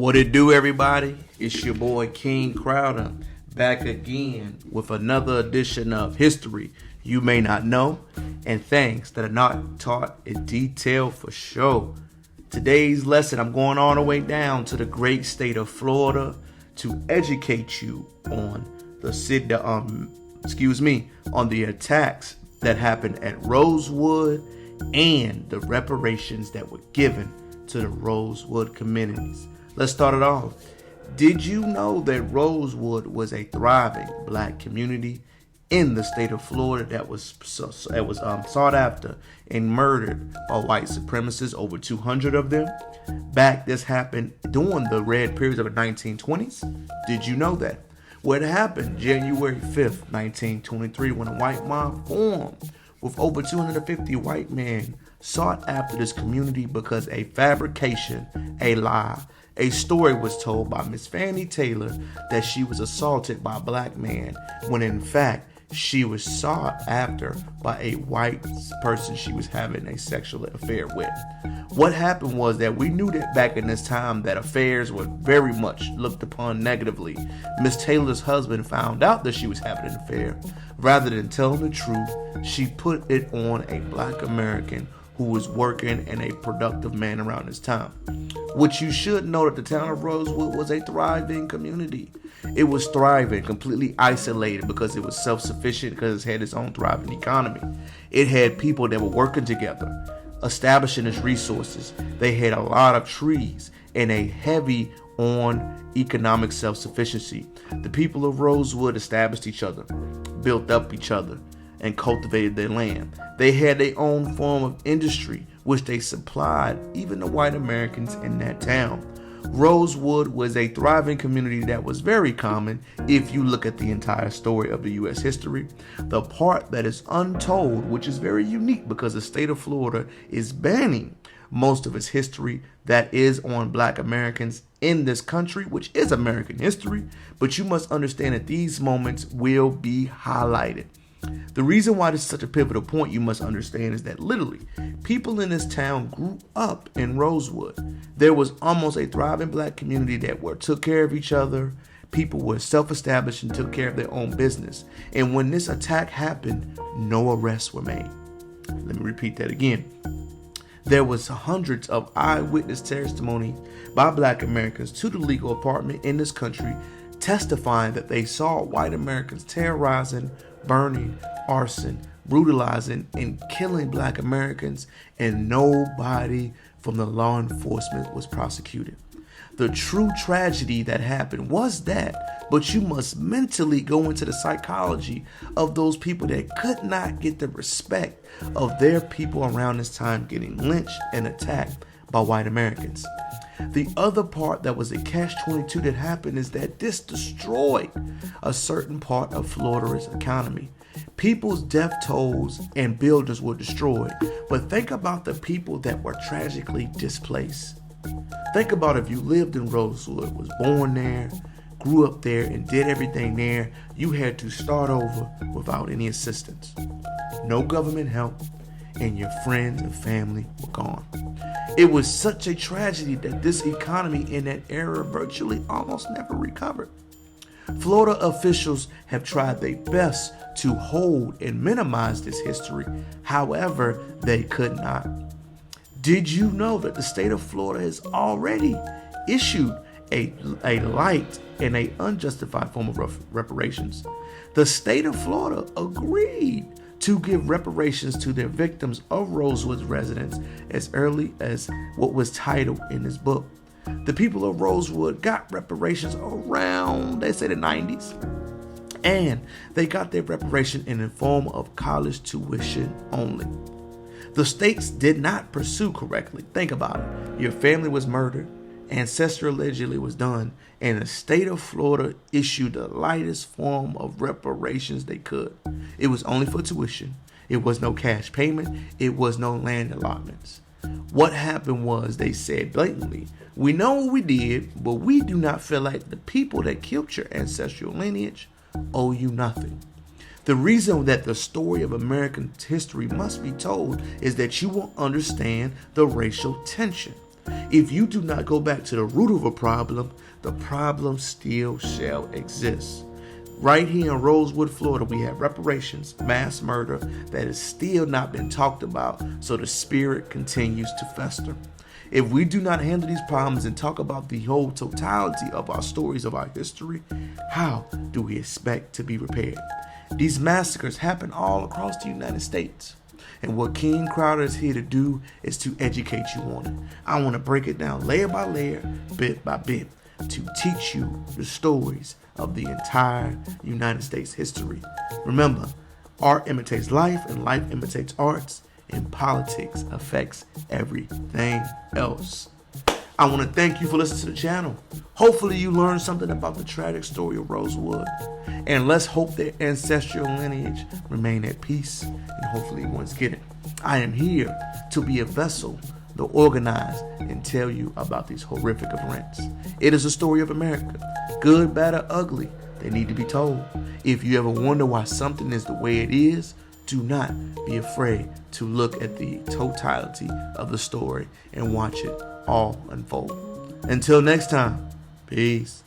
What it do, everybody? It's your boy King Crowder back again with another edition of History You May Not Know and Things That Are Not Taught in Detail for Sure. Today's lesson, I'm going all the way down to the great state of Florida to educate you on on the attacks that happened at Rosewood and the reparations that were given to the Rosewood communities. Let's start it off. Did you know that Rosewood was a thriving black community in the state of Florida that was sought after and murdered by white supremacists, over 200 of them? This happened during the red periods of the 1920s. Did you know that? What happened January 5th, 1923, when a white mob formed with over 250 white men sought after this community because a fabrication, a lie, a story was told by Miss Fannie Taylor that she was assaulted by a black man, when in fact she was sought after by a white person she was having a sexual affair with. What happened was that we knew that back in this time that affairs were very much looked upon negatively. Miss Taylor's husband found out that she was having an affair. Rather than telling the truth, she put it on a black American who was working and a productive man around this time. Which you should know that the town of Rosewood was a thriving community. It was thriving, completely isolated because it was self-sufficient, because it had its own thriving economy. It had people that were working together, establishing its resources. They had a lot of trees and a heavy on economic self-sufficiency. The people of Rosewood established each other, built up each other, and cultivated their land. They had their own form of industry, which they supplied even the white Americans in that town. Rosewood was a thriving community that was very common if you look at the entire story of the U.S. history. The part that is untold, which is very unique because the state of Florida is banning most of its history that is on black Americans in this country, which is American history, but you must understand that these moments will be highlighted. The reason why this is such a pivotal point, you must understand, is that literally people in this town grew up in Rosewood. There was almost a thriving black community that took care of each other. People were self-established and took care of their own business. And when this attack happened, no arrests were made. Let me repeat that again. There was hundreds of eyewitness testimony by black Americans to the legal apartment in this country, testifying that they saw white Americans terrorizing, burning, arson, brutalizing, and killing black Americans, and nobody from the law enforcement was prosecuted. The true tragedy that happened was that, but you must mentally go into the psychology of those people that could not get the respect of their people around this time getting lynched and attacked by white Americans. The other part that was a catch-22 that happened is that this destroyed a certain part of Florida's economy. People's death tolls and buildings were destroyed, but think about the people that were tragically displaced. Think about if you lived in Rosewood, was born there, grew up there, and did everything there. You had to start over without any assistance. No government help, and your friends and family were gone. It was such a tragedy that this economy in that era virtually almost never recovered. Florida officials have tried their best to hold and minimize this history. However, they could not. Did you know that the state of Florida has already issued a light and an unjustified form of reparations? The state of Florida agreed to give reparations to their victims of Rosewood's residents as early as what was titled in this book. The people of Rosewood got reparations around, they say, the 90s. And they got their reparation in the form of college tuition only. The states did not pursue correctly. Think about it. Your family was murdered, ancestor allegedly was done, and the state of Florida issued the lightest form of reparations they could. It was only for tuition. It was no cash payment. It was no land allotments. What happened was they said blatantly, we know what we did, but we do not feel like the people that killed your ancestral lineage owe you nothing. The reason that the story of American history must be told is that you will understand the racial tension. If you do not go back to the root of a problem, the problem still shall exist. Right here in Rosewood, Florida, we have reparations, mass murder that has still not been talked about, so the spirit continues to fester. If we do not handle these problems and talk about the whole totality of our stories of our history, how do we expect to be repaired? These massacres happen all across the United States. And what King Crowder is here to do is to educate you on it. I want to break it down layer by layer, bit by bit, to teach you the stories of the entire United States history. Remember, art imitates life and life imitates arts, and politics affects everything else. I want to thank you for listening to the channel. Hopefully you learned something about the tragic story of Rosewood. And let's hope their ancestral lineage remain at peace, and hopefully once get it. I am here to be a vessel to organize and tell you about these horrific events. It is a story of America. Good, bad, or ugly, they need to be told. If you ever wonder why something is the way it is, do not be afraid to look at the totality of the story and watch it all unfold. Until next time, peace.